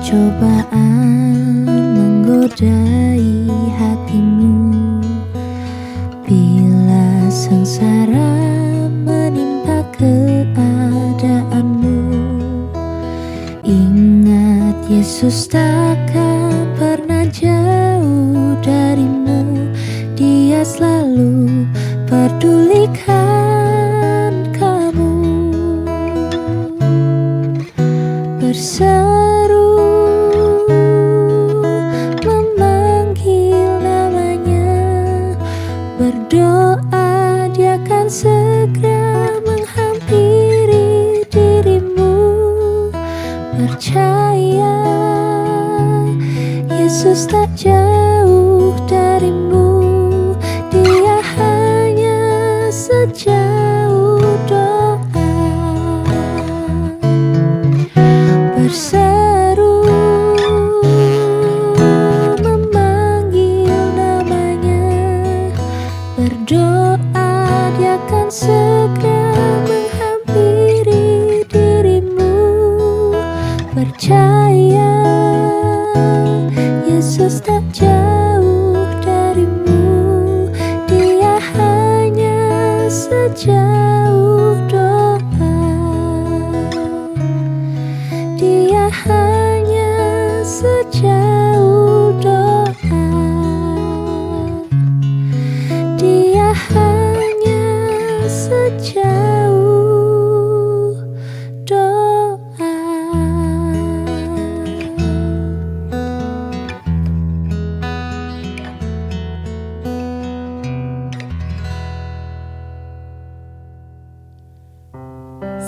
cobaan menggodai hatimu, bila sengsara menimpa keadaanmu. Ingat, Yesus takkan pernah jauh darimu. Dia selalu pedulikan kamu. Berseru memanggil namanya, berdoa Dia akan segera menghampiri dirimu. Percaya, Yesus tak jauh darimu. Dia hanya sejauh doa. Berseru memanggil namanya, berdoa Dia akan segera menghampiri dirimu. Percaya, Yesus tak jauh darimu. Dia hanya sejauh doa. Dia hanya sejauh doa. Dia hanya sejauh doa.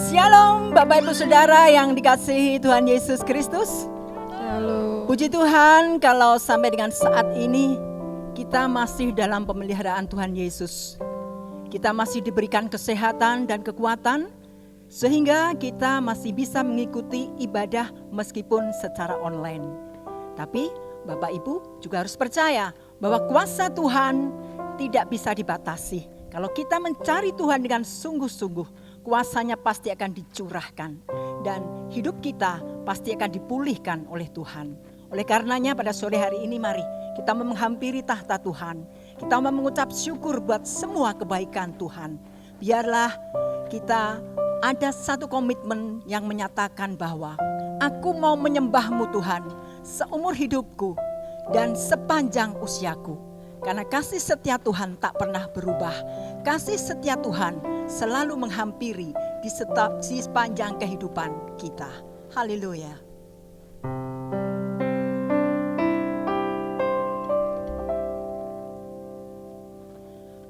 Shalom Bapak Ibu Saudara yang dikasihi Tuhan Yesus Kristus. Halo. Puji Tuhan kalau sampai dengan saat ini kita masih dalam pemeliharaan Tuhan Yesus. Kita masih diberikan kesehatan dan kekuatan sehingga kita masih bisa mengikuti ibadah meskipun secara online. Tapi Bapak Ibu juga harus percaya bahwa kuasa Tuhan tidak bisa dibatasi. Kalau kita mencari Tuhan dengan sungguh-sungguh, kuasanya pasti akan dicurahkan dan hidup kita pasti akan dipulihkan oleh Tuhan. Oleh karenanya pada sore hari ini mari kita menghampiri tahta Tuhan. Kita mau mengucap syukur buat semua kebaikan Tuhan. Biarlah kita ada satu komitmen yang menyatakan bahwa aku mau menyembah-Mu Tuhan seumur hidupku dan sepanjang usiaku. Karena kasih setia Tuhan tak pernah berubah. Kasih setia Tuhan selalu menghampiri di sepanjang kehidupan kita. Haleluya.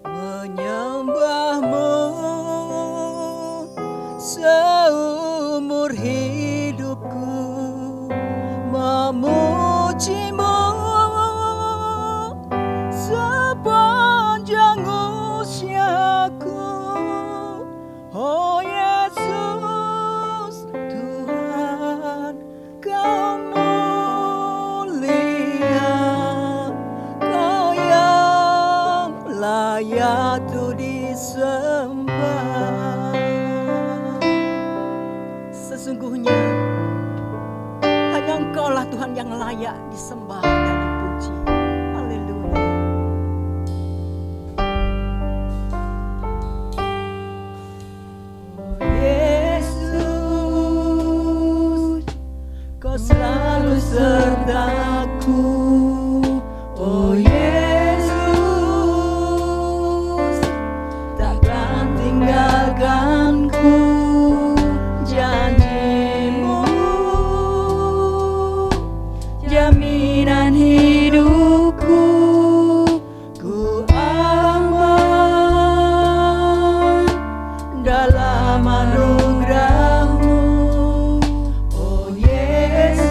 Menyembah-Mu seumur hidupku, memuji-Mu sepanjang usiaku. Oh Yesus Tuhan, Kau mulia, Kau yang layak tuh disembah. Sesungguhnya hanya Engkau-lah Tuhan yang layak disembah dan dipuji. Haleluya. Yesus, Kau selalu sertaku. Oh Yesus, takkan tinggalkanku. Janji-Mu jaminan hidupku, ku aman dalam anugerah-Mu. Oh Yesus,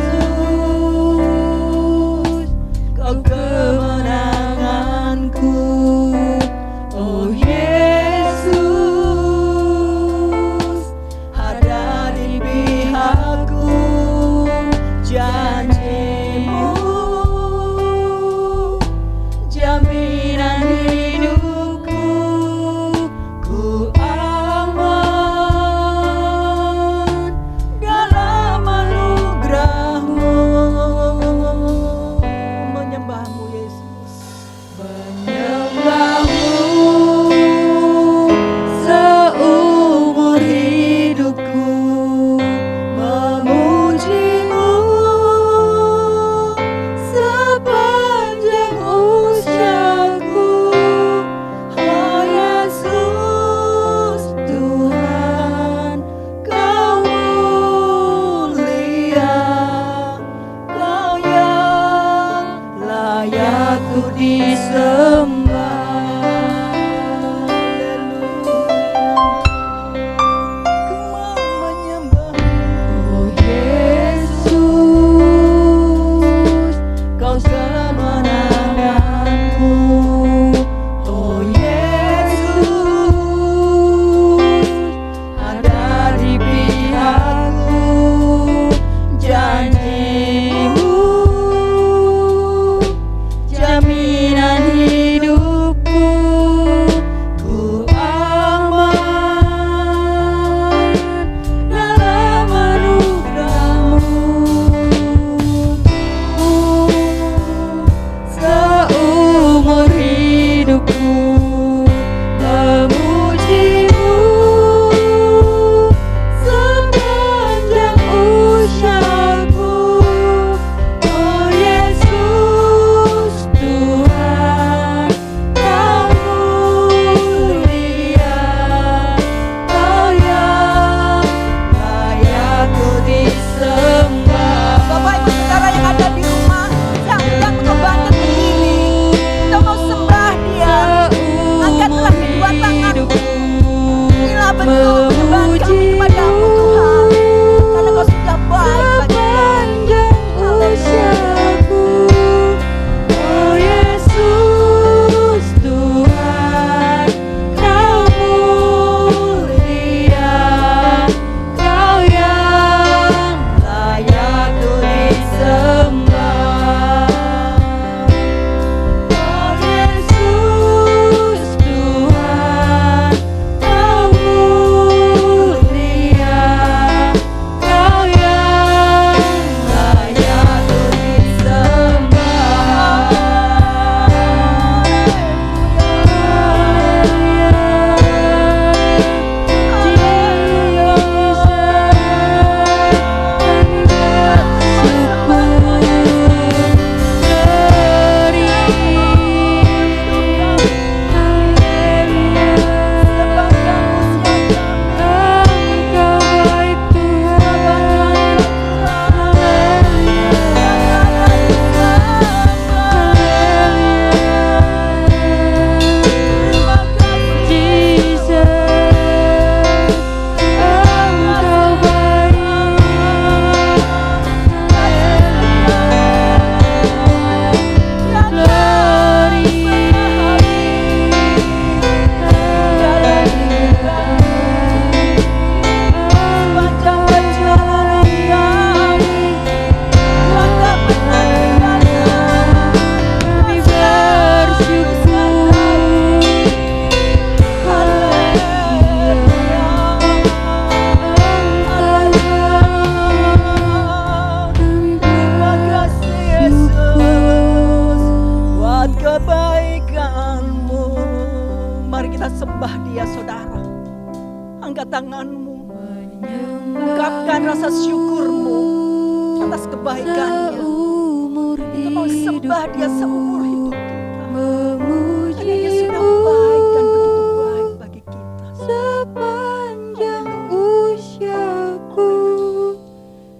kebaikannya. seumur Kita mau sembah dia seumur hidup kita. memuji Karena dia sudah baik dan begitu baik bagi kita. sepanjang usiaku.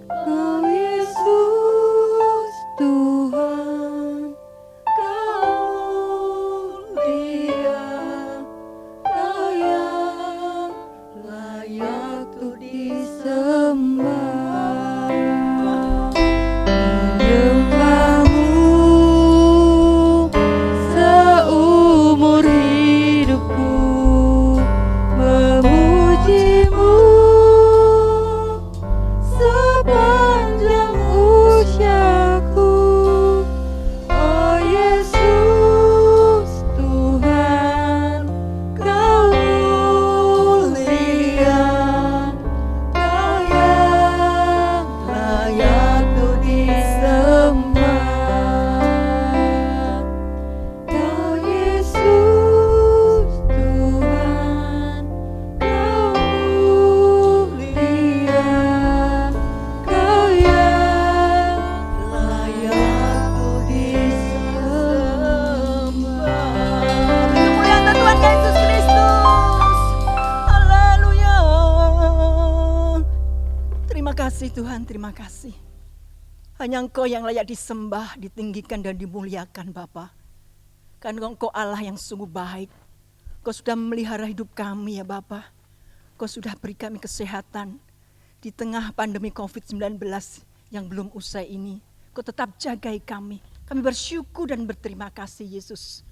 Oh Yesus Tuhan, Kau Dia, Kau yang layak untuk disembah. Menyembahmu seumur hidupku, memujimu sepanjang usiaku. Oh Yesus Tuhan, Kau mulia, Kau yang layak untuk disembah. Kau Yesus Tuhan, Kau mulia, Kau yang layak untuk disembah. Kemuliaan Tuhan Yesus Kristus. Haleluya. Terima kasih Tuhan, terima kasih. Hanya Engkau yang layak disembah, ditinggikan dan dimuliakan Bapa. Karena Engkau Allah yang sungguh baik. Engkau sudah memelihara hidup kami ya Bapa. Engkau sudah beri kami kesehatan. Di tengah pandemi COVID-19 yang belum usai ini, Engkau tetap jagai kami. Kami bersyukur dan berterima kasih Yesus.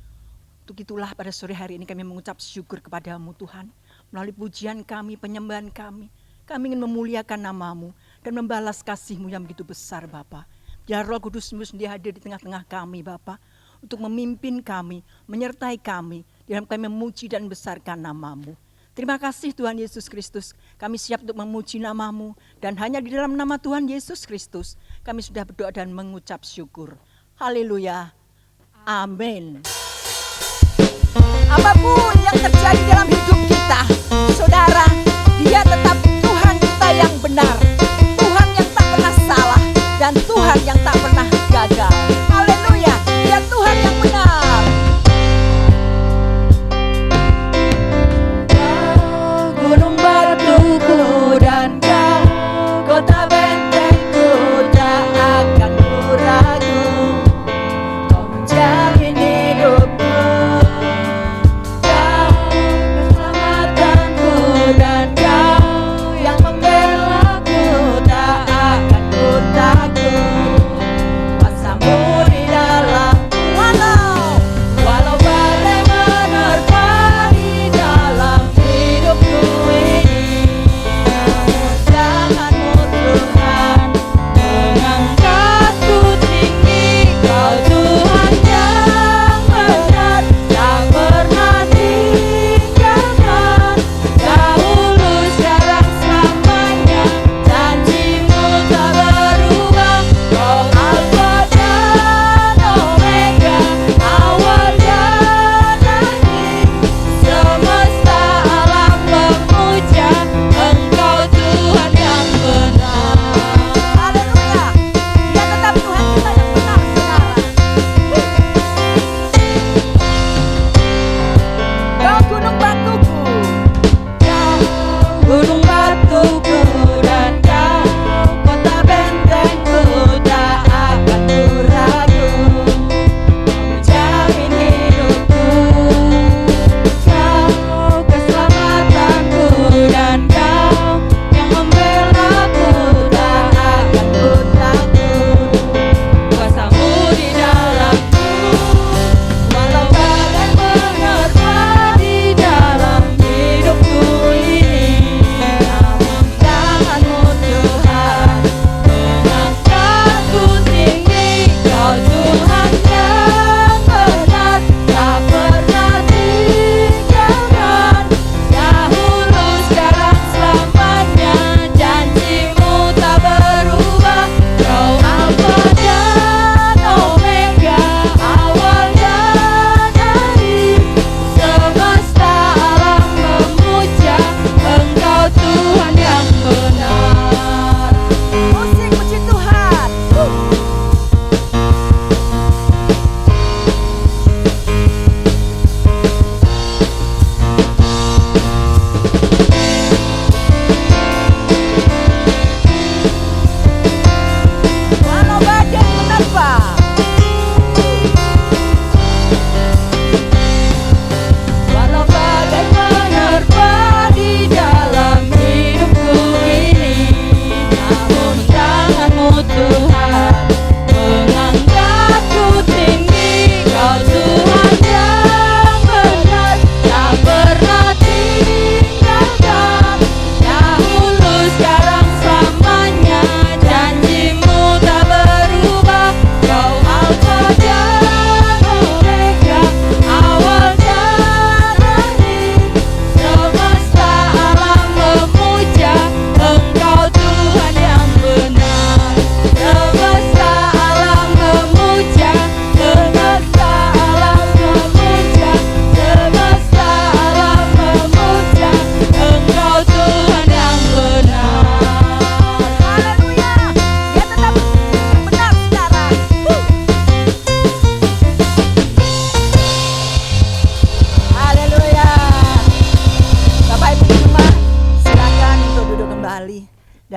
Untuk itulah pada sore hari ini kami mengucap syukur kepadamu Tuhan. Melalui pujian kami, penyembahan kami ingin memuliakan nama-Mu dan membalas kasih-Mu yang begitu besar Bapa. Biar Roh Kudus-Mu sendiri hadir di tengah-tengah kami Bapa, untuk memimpin kami, menyertai kami, dalam kami memuji dan besarkan nama-Mu. Terima kasih Tuhan Yesus Kristus, kami siap untuk memuji nama-Mu, dan hanya di dalam nama Tuhan Yesus Kristus, kami sudah berdoa dan mengucap syukur. Haleluya. Amin. Apapun yang terjadi dalam hidup kita, saudara, Dia tetap Tuhan kita yang benar, Tuhan yang tak pernah salah, dan Tuhan yang tak pernah gagal. Haleluya, Dia Tuhan yang benar. Gunung batuku dan Kau, kota bentengku tak akan ragu. Kau menjamin hidupku, Kau keselamatanku, dan Kau yang membelaku.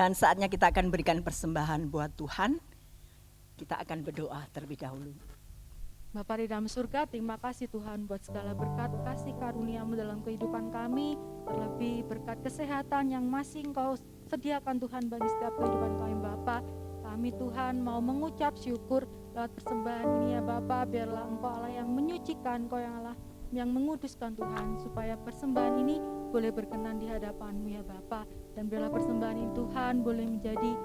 Dan saatnya kita akan berikan persembahan buat Tuhan. Kita akan berdoa terlebih dahulu. Bapa di dalam surga, terima kasih Tuhan buat segala berkat kasih karunia-Mu dalam kehidupan kami, terlebih berkat kesehatan yang masih Engkau sediakan Tuhan bagi setiap kehidupan kami Bapa. Kami Tuhan mau mengucap syukur lewat persembahan ini ya Bapa, biarlah Engkau Allah yang menyucikan, Engkau yang Allah yang menguduskan Tuhan, supaya persembahan ini boleh berkenan di hadapan-Mu ya Bapa. Dan biarlah persembahan ini Tuhan boleh menjadi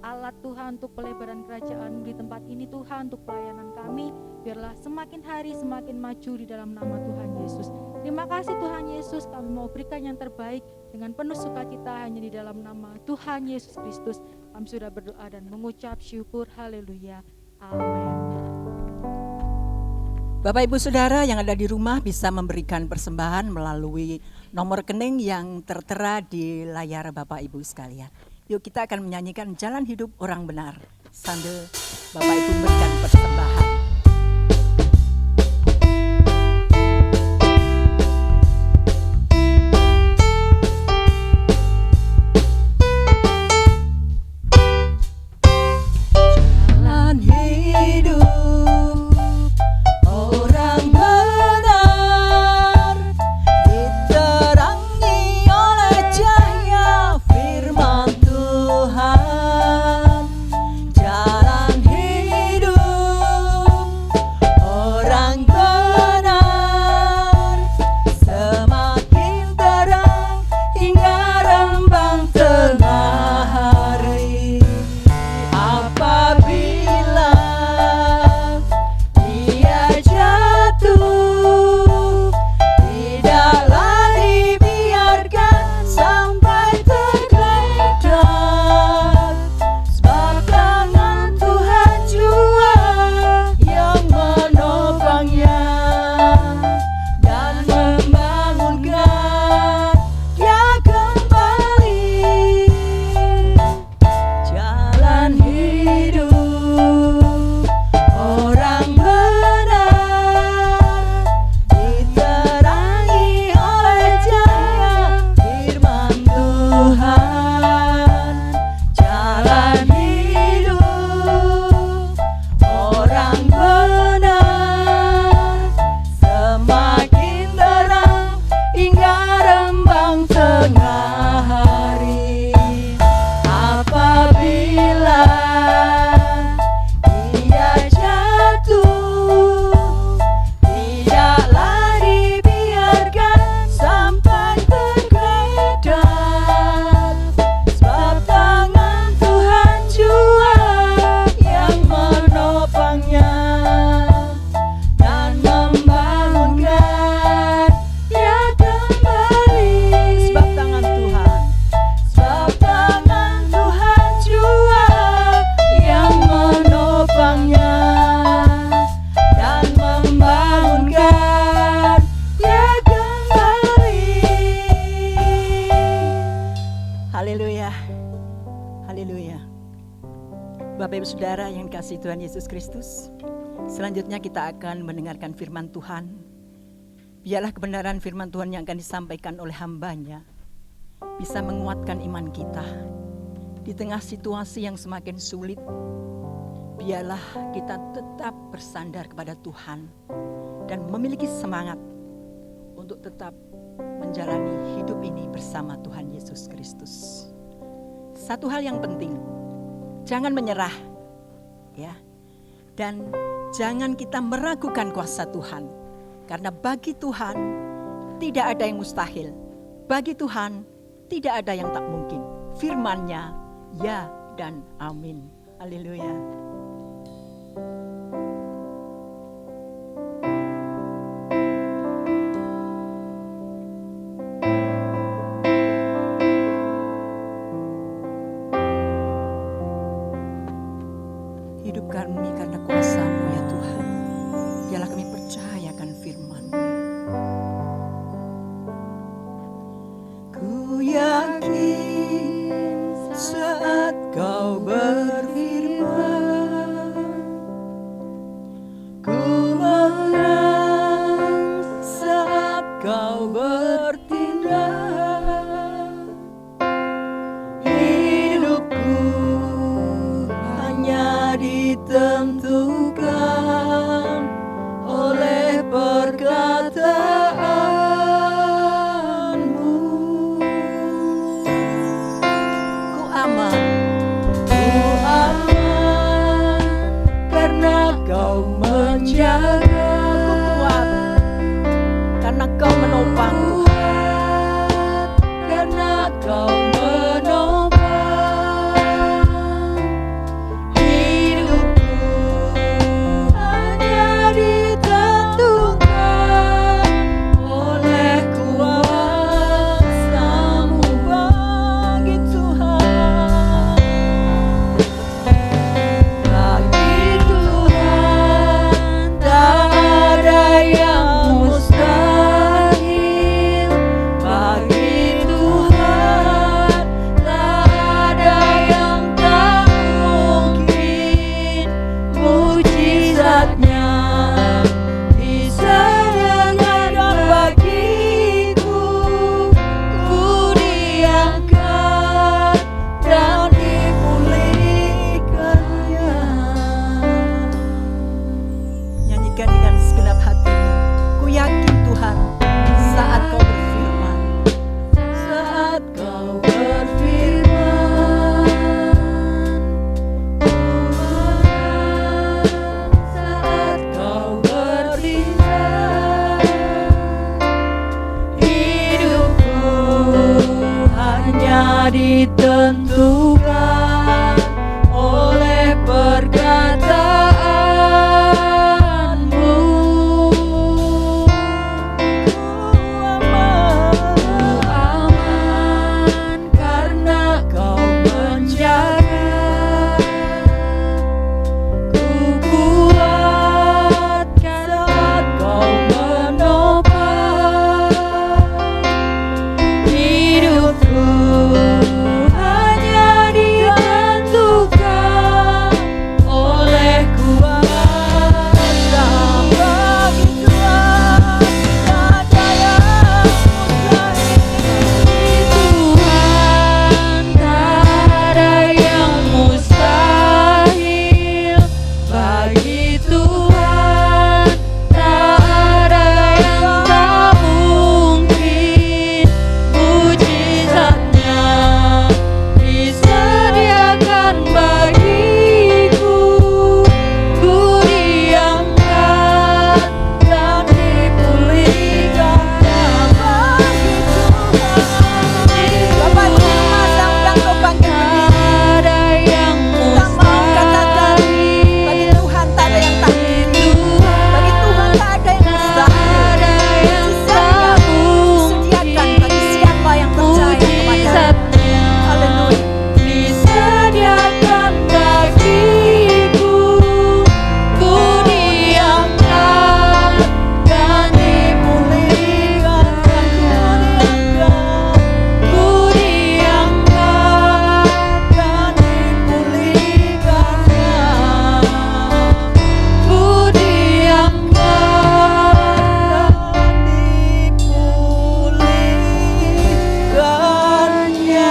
alat Tuhan untuk pelebaran kerajaan di tempat ini Tuhan, untuk pelayanan kami. Biarlah semakin hari semakin maju di dalam nama Tuhan Yesus. Terima kasih Tuhan Yesus, kami mau berikan yang terbaik dengan penuh sukacita hanya di dalam nama Tuhan Yesus Kristus. Kami sudah berdoa dan mengucap syukur. Haleluya. Amin. Bapak Ibu Saudara yang ada di rumah bisa memberikan persembahan melalui nomor rekening yang tertera di layar Bapak Ibu sekalian. Yuk kita akan menyanyikan Jalan Hidup Orang Benar sambil Bapak Ibu memberikan persembahan. Jalan hidup orang benar diterangi oleh cahaya firman Tuhan. Jalan hidup orang benar semakin terang hingga rembang tengah hari. Apabila dia jatuh, tidaklah dibiarkan sampai tergeletak, sebab tangan Tuhan jua yang menopangnya dan membangunkan dia kembali. Jalan hidup orang benar diterangi oleh cahaya firman Tuhan. Jalan hidup orang benar semakin terang hingga rembang tengah hari. Apabila dia jatuh, tidaklah dibiarkan sampai tergeletak, sebab tangan Tuhan jua yang menopangnya dan membangunkan dia kembali. Sebab tangan Tuhan jua yang menopangnya dan membangunkan dia kembali. Haleluya, haleluya. Bapak Ibu Saudara yang dikasihi Tuhan Yesus Kristus, selanjutnya kita akan mendengarkan firman Tuhan. Biarlah kebenaran firman Tuhan yang akan disampaikan oleh hamba-Nya bisa menguatkan iman kita di tengah situasi yang semakin sulit. Biarlah kita tetap bersandar kepada Tuhan dan memiliki semangat untuk tetap menjalani hidup ini bersama Tuhan Yesus Kristus. Satu hal yang penting, jangan menyerah, ya, dan jangan kita meragukan kuasa Tuhan, karena bagi Tuhan tidak ada yang mustahil. Bagi Tuhan tidak ada yang tak mungkin. Firman-Nya ya dan amin. Haleluya. Hidup kami karena kuasa-Mu ya Tuhan. Biarlah kami percayakan firman-Mu. Ku yakin saat Kau berfirman, ku menang saat Kau bertindak. Hidup ditentukan oleh perkataanmu. Ku aman, Ku aman karena kau menjaga. kuat, karena kau menopangku. Kuat karena kau menopang hidupku. Hanya ditentukan oleh kuasa-Mu bagi Tuhan. Bagi Tuhan tak ada yang mustahil. Bagi Tuhan tak ada yang tak mungkin. Mujizatnya disediakan bagiku. Ku diangkat dan dipulihkannya. Nyanyikan dengan segenap hatimu. Ku yakin Tuhan, saat kau berfirman, Saat kau berfirman, Tuhan, saat kau bertindak, hidupku hanya ditentukan oleh perkataanmu. Ku aman karena kau menjaga. Ku kuat saat kau menopang hidupku. Hanya ditentukan oleh kuasa bagi Tuhan. Tak ada yang mustahil. Bagi Tuhan tak ada yang tak mustahil. Bagi Tuhan tak ada yang tak mungkin. Mujizatnya disediakan bagiku. Ku diangkat dan dipulihkannya bagi Tuhan. Bapak Ibu masa undang kau bangkit berdiri. Ada yang Kita mau katakan, bagi Tuhan tak ada yang tak mungkin. Bagi Tuhan tak ada yang mustahil. Disediakan bagi siapa yang percaya kepada Haleluya. Disediakan bagiku. Ku diangkat dan dipulihkannya. Ku diangkat dan dipulihkannya. Ku diangkat dan dipulihkannya.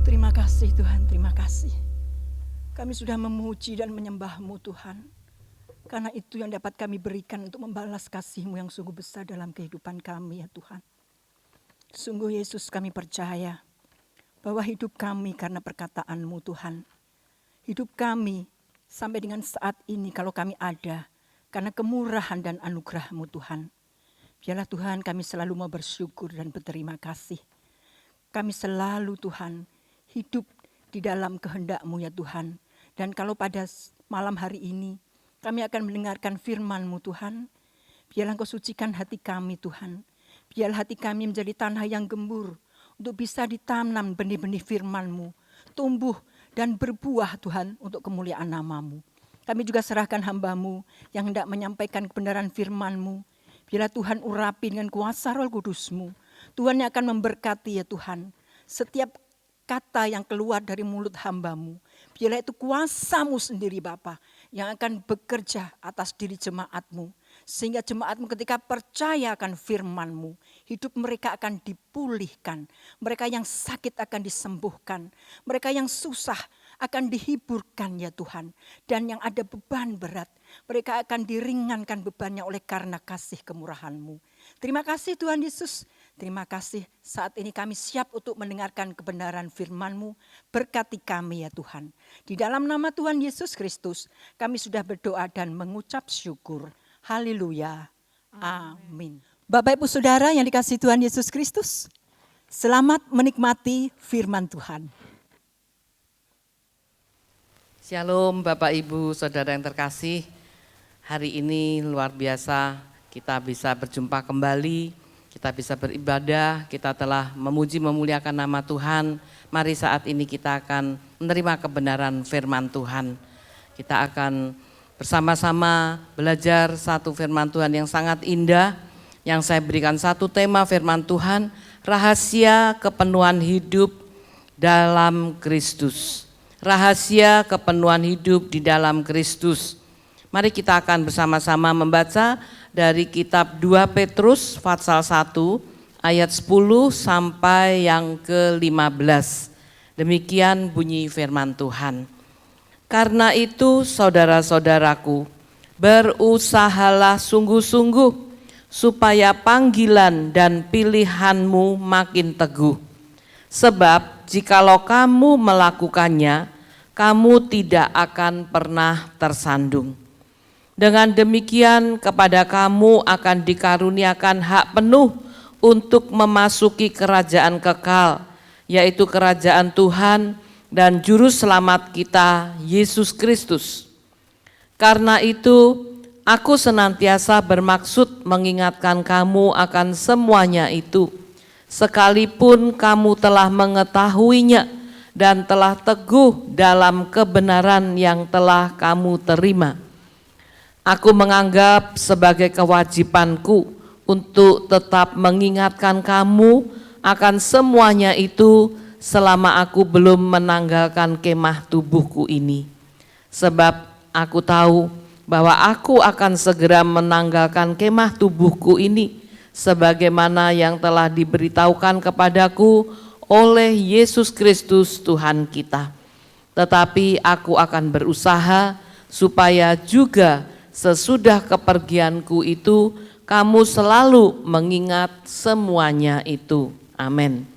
Terima kasih Tuhan, terima kasih. Kami sudah memuji dan menyembah-Mu Tuhan. Karena itu yang dapat kami berikan untuk membalas kasih-Mu yang sungguh besar dalam kehidupan kami ya Tuhan. Sungguh Yesus kami percaya bahwa hidup kami karena perkataan-Mu Tuhan. Hidup kami sampai dengan saat ini kalau kami ada karena kemurahan dan anugerah-Mu Tuhan. Biarlah Tuhan kami selalu mau bersyukur dan berterima kasih. Kami selalu Tuhan hidup di dalam kehendak-Mu ya Tuhan. Dan kalau pada malam hari ini kami akan mendengarkan firman-Mu Tuhan. Biarlah Engkau sucikan hati kami Tuhan. Biarlah hati kami menjadi tanah yang gembur untuk bisa ditanam benih-benih firman-Mu. Tumbuh dan berbuah Tuhan untuk kemuliaan nama-Mu. Kami juga serahkan hamba-Mu yang hendak menyampaikan kebenaran firman-Mu. Biarlah Tuhan urapi dengan kuasa Roh Kudus-Mu. Tuhan yang akan memberkati ya Tuhan. Setiap kata yang keluar dari mulut hamba-Mu. Biarlah itu kuasa-Mu sendiri Bapa yang akan bekerja atas diri jemaat-Mu. Sehingga jemaat-Mu ketika percaya akan firman-Mu, hidup mereka akan dipulihkan, mereka yang sakit akan disembuhkan, mereka yang susah akan dihiburkan ya Tuhan. Dan yang ada beban berat, mereka akan diringankan bebannya oleh karena kasih kemurahan-Mu. Terima kasih Tuhan Yesus, terima kasih saat ini kami siap untuk mendengarkan kebenaran firman-Mu. Berkati kami ya Tuhan. Di dalam nama Tuhan Yesus Kristus kami sudah berdoa dan mengucap syukur. Haleluya. Amin. Bapak Ibu Saudara yang dikasihi Tuhan Yesus Kristus, selamat menikmati firman Tuhan. Shalom Bapak Ibu Saudara yang terkasih, hari ini luar biasa kita bisa berjumpa kembali, kita bisa beribadah, kita telah memuji memuliakan nama Tuhan. Mari saat ini kita akan menerima kebenaran firman Tuhan. Kita akan bersama-sama belajar satu firman Tuhan yang sangat indah, yang saya berikan satu tema firman Tuhan, rahasia kepenuhan hidup dalam Kristus. Rahasia kepenuhan hidup di dalam Kristus. Mari kita akan bersama-sama membaca dari kitab 2 Petrus pasal 1 ayat 10 sampai yang ke-15. Demikian bunyi firman Tuhan. Karena itu saudara-saudaraku, berusahalah sungguh-sungguh supaya panggilan dan pilihanmu makin teguh. Sebab jikalau kamu melakukannya, kamu tidak akan pernah tersandung. Dengan demikian kepada kamu akan dikaruniakan hak penuh untuk memasuki kerajaan kekal, yaitu kerajaan Tuhan dan Juru Selamat kita, Yesus Kristus. Karena itu, aku senantiasa bermaksud mengingatkan kamu akan semuanya itu, sekalipun kamu telah mengetahuinya dan telah teguh dalam kebenaran yang telah kamu terima. Aku menganggap sebagai kewajibanku untuk tetap mengingatkan kamu akan semuanya itu selama aku belum menanggalkan kemah tubuhku ini. Sebab aku tahu bahwa aku akan segera menanggalkan kemah tubuhku ini, sebagaimana yang telah diberitahukan kepadaku oleh Yesus Kristus Tuhan kita. Tetapi aku akan berusaha supaya juga sesudah kepergianku itu kamu selalu mengingat semuanya itu. Amin.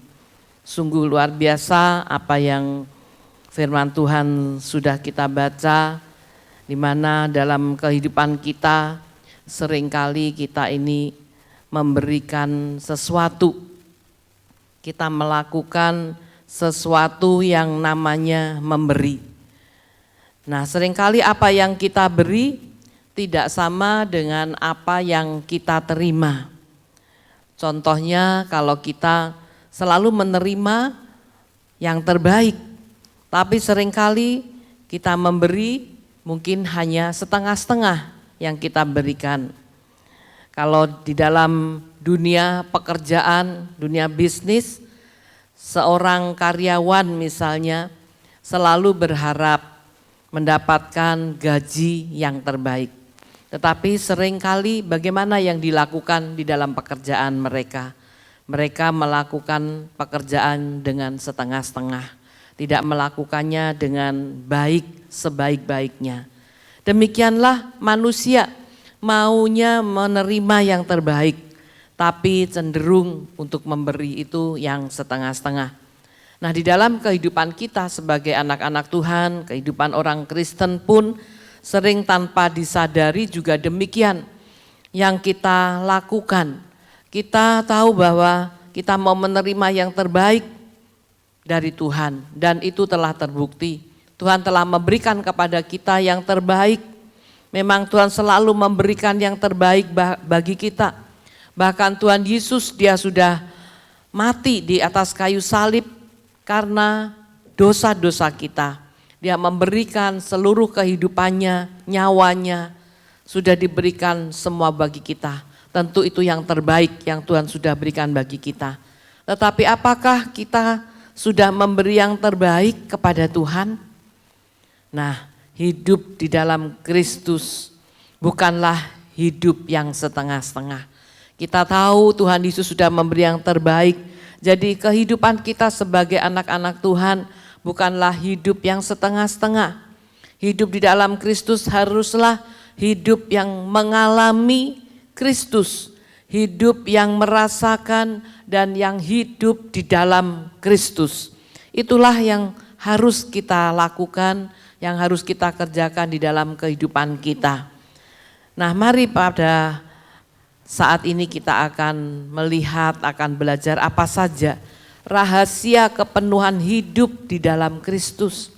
Sungguh luar biasa apa yang firman Tuhan sudah kita baca, di mana dalam kehidupan kita seringkali kita ini memberikan sesuatu, kita melakukan sesuatu yang namanya memberi. Nah, seringkali apa yang kita beri tidak sama dengan apa yang kita terima. Contohnya kalau kita selalu menerima yang terbaik, tapi seringkali kita memberi mungkin hanya setengah-setengah yang kita berikan. Kalau di dalam dunia pekerjaan, dunia bisnis, seorang karyawan misalnya selalu berharap mendapatkan gaji yang terbaik. Tetapi seringkali bagaimana yang dilakukan di dalam pekerjaan mereka? Mereka melakukan pekerjaan dengan setengah-setengah, tidak melakukannya dengan baik sebaik-baiknya. Demikianlah manusia, maunya menerima yang terbaik, tapi cenderung untuk memberi itu yang setengah-setengah. Nah, di dalam kehidupan kita sebagai anak-anak Tuhan, kehidupan orang Kristen pun sering tanpa disadari juga demikian yang kita lakukan. Kita tahu bahwa kita mau menerima yang terbaik dari Tuhan dan itu telah terbukti. Tuhan telah memberikan kepada kita yang terbaik. Memang Tuhan selalu memberikan yang terbaik bagi kita. Bahkan Tuhan Yesus dia sudah mati di atas kayu salib karena dosa-dosa kita. Dia memberikan seluruh kehidupannya, nyawanya, sudah diberikan semua bagi kita. Tentu itu yang terbaik yang Tuhan sudah berikan bagi kita. Tetapi apakah kita sudah memberi yang terbaik kepada Tuhan? Nah, hidup di dalam Kristus bukanlah hidup yang setengah-setengah. Kita tahu Tuhan Yesus sudah memberi yang terbaik. Jadi kehidupan kita sebagai anak-anak Tuhan bukanlah hidup yang setengah-setengah. Hidup di dalam Kristus haruslah hidup yang mengalami Kristus, hidup yang merasakan dan yang hidup di dalam Kristus. Itulah yang harus kita lakukan, yang harus kita kerjakan di dalam kehidupan kita. Nah, mari pada saat ini kita akan melihat, akan belajar apa saja rahasia kepenuhan hidup di dalam Kristus.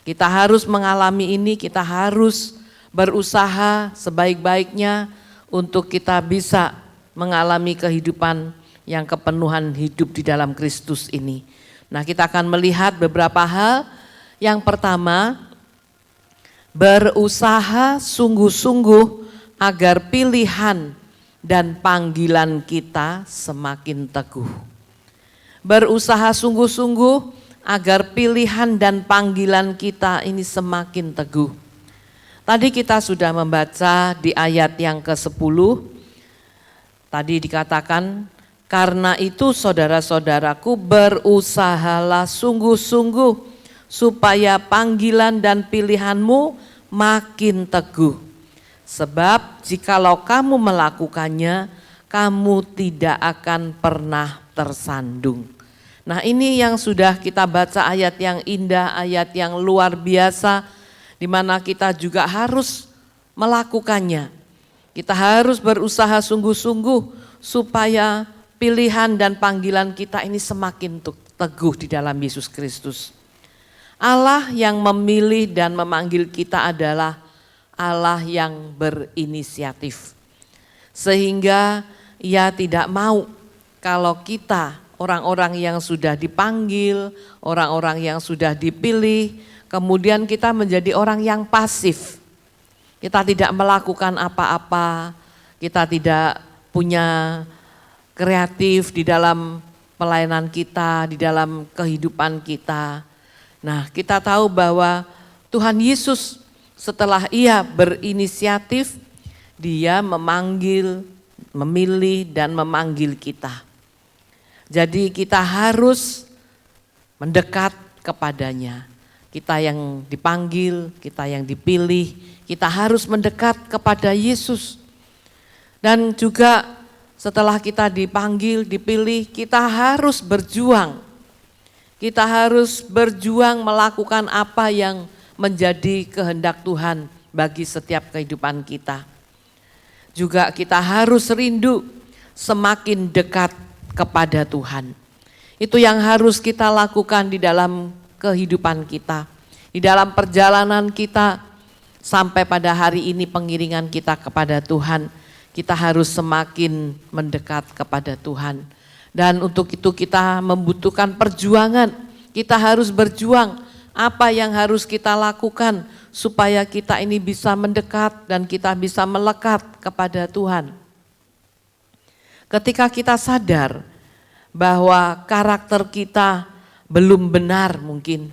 Kita harus mengalami ini, kita harus berusaha sebaik-baiknya untuk kita bisa mengalami kehidupan yang kepenuhan hidup di dalam Kristus ini. Nah, kita akan melihat beberapa hal. Yang pertama, berusaha sungguh-sungguh agar pilihan dan panggilan kita semakin teguh. Berusaha sungguh-sungguh agar pilihan dan panggilan kita ini semakin teguh. Tadi kita sudah membaca di ayat yang ke-10, tadi dikatakan, karena itu saudara-saudaraku berusahalah sungguh-sungguh supaya panggilan dan pilihanmu makin teguh. Sebab jikalau kamu melakukannya, kamu tidak akan pernah tersandung. Nah, ini yang sudah kita baca, ayat yang indah, ayat yang luar biasa, di mana kita juga harus melakukannya. Kita harus berusaha sungguh-sungguh supaya pilihan dan panggilan kita ini semakin teguh di dalam Yesus Kristus. Allah yang memilih dan memanggil kita adalah Allah yang berinisiatif. Sehingga Ia tidak mau kalau kita orang-orang yang sudah dipanggil, orang-orang yang sudah dipilih, kemudian kita menjadi orang yang pasif. Kita tidak melakukan apa-apa, kita tidak punya kreatif di dalam pelayanan kita, di dalam kehidupan kita. Nah, kita tahu bahwa Tuhan Yesus setelah Ia berinisiatif, Dia memanggil, memilih dan memanggil kita. Jadi kita harus mendekat kepadanya. Kita yang dipanggil, kita yang dipilih, kita harus mendekat kepada Yesus. Dan juga setelah kita dipanggil, dipilih, kita harus berjuang. Kita harus berjuang melakukan apa yang menjadi kehendak Tuhan bagi setiap kehidupan kita. Juga kita harus rindu semakin dekat kepada Tuhan. Itu yang harus kita lakukan di dalam kehidupan kita, di dalam perjalanan kita sampai pada hari ini pengiringan kita kepada Tuhan. Kita harus semakin mendekat kepada Tuhan. Dan untuk itu kita membutuhkan perjuangan. Kita harus berjuang. Apa yang harus kita lakukan supaya kita ini bisa mendekat dan kita bisa melekat kepada Tuhan. Ketika kita sadar bahwa karakter kita belum benar mungkin,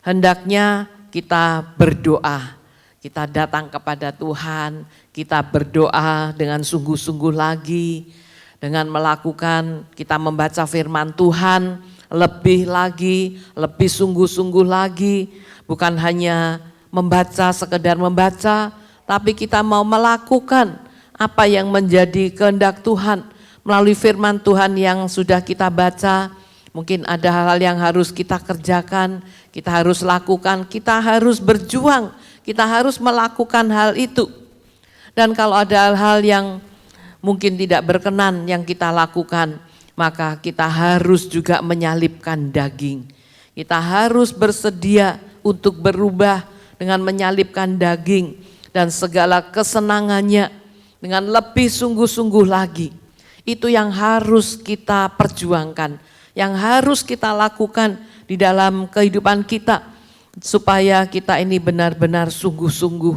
hendaknya kita berdoa. Kita datang kepada Tuhan, kita berdoa dengan sungguh-sungguh lagi, dengan melakukan, kita membaca firman Tuhan, lebih lagi, lebih sungguh-sungguh lagi, bukan hanya membaca, sekedar membaca, tapi kita mau melakukan apa yang menjadi kehendak Tuhan melalui firman Tuhan yang sudah kita baca. Mungkin ada hal-hal yang harus kita kerjakan, kita harus lakukan, kita harus berjuang, kita harus melakukan hal itu. Dan kalau ada hal-hal yang mungkin tidak berkenan yang kita lakukan, maka kita harus juga menyalipkan daging. Kita harus bersedia untuk berubah dengan menyalipkan daging dan segala kesenangannya dengan lebih sungguh-sungguh lagi. Itu yang harus kita perjuangkan, yang harus kita lakukan di dalam kehidupan kita supaya kita ini benar-benar sungguh-sungguh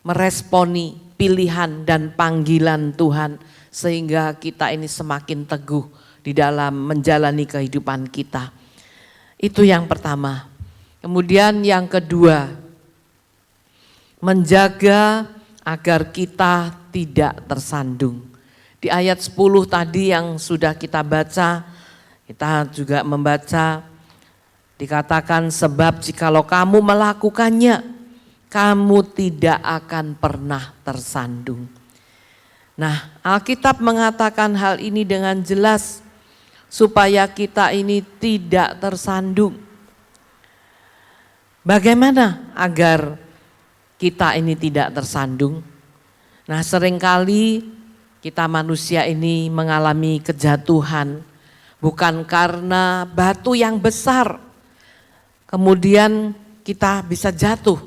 meresponi pilihan dan panggilan Tuhan, sehingga kita ini semakin teguh di dalam menjalani kehidupan kita. Itu yang pertama. Kemudian yang kedua, menjaga agar kita tidak tersandung. Di ayat 10 tadi yang sudah kita baca, kita juga membaca, dikatakan sebab jikalau kamu melakukannya, kamu tidak akan pernah tersandung. Nah, Alkitab mengatakan hal ini dengan jelas supaya kita ini tidak tersandung. Bagaimana agar kita ini tidak tersandung? Nah, seringkali kita manusia ini mengalami kejatuhan bukan karena batu yang besar kemudian kita bisa jatuh,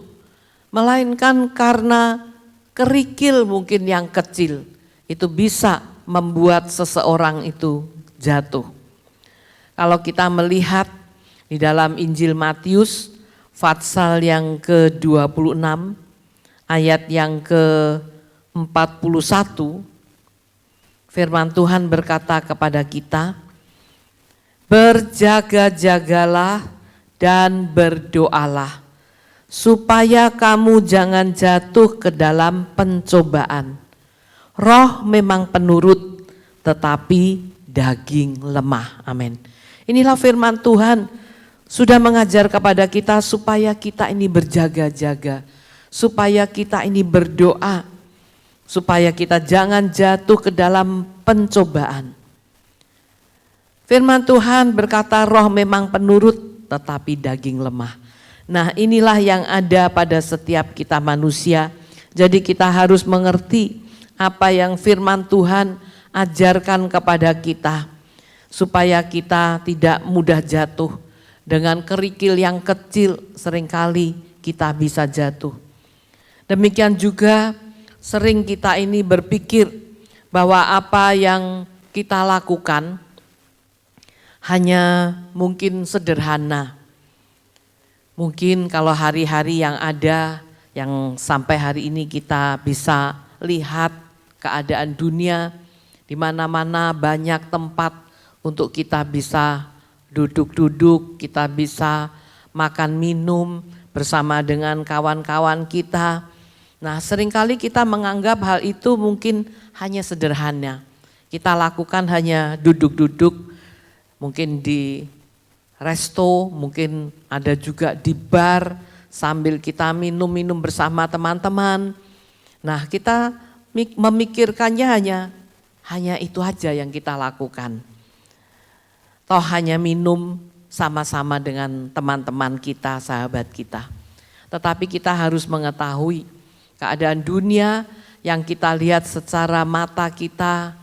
melainkan karena kerikil mungkin yang kecil itu bisa membuat seseorang itu jatuh. Kalau kita melihat di dalam Injil Matius pasal yang ke-26 ayat yang ke-41, firman Tuhan berkata kepada kita, berjaga-jagalah dan berdoalah supaya kamu jangan jatuh ke dalam pencobaan. Roh memang penurut tetapi daging lemah. Amin. Inilah firman Tuhan sudah mengajar kepada kita supaya kita ini berjaga-jaga, supaya kita ini berdoa, supaya kita jangan jatuh ke dalam pencobaan. Firman Tuhan berkata roh memang penurut tetapi daging lemah. Nah, inilah yang ada pada setiap kita manusia. Jadi kita harus mengerti apa yang firman Tuhan ajarkan kepada kita supaya kita tidak mudah jatuh. Dengan kerikil yang kecil seringkali kita bisa jatuh. Demikian juga sering kita ini berpikir bahwa apa yang kita lakukan hanya mungkin sederhana. Mungkin kalau hari-hari yang ada, yang sampai hari ini kita bisa lihat keadaan dunia, di mana-mana banyak tempat untuk kita bisa duduk-duduk, kita bisa makan minum bersama dengan kawan-kawan kita. Nah, seringkali kita menganggap hal itu mungkin hanya sederhana. Kita lakukan hanya duduk-duduk, mungkin di resto, mungkin ada juga di bar sambil kita minum-minum bersama teman-teman. Nah, kita memikirkannya hanya itu aja yang kita lakukan. Toh hanya minum sama-sama dengan teman-teman kita, sahabat kita. Tetapi kita harus mengetahui keadaan dunia yang kita lihat secara mata kita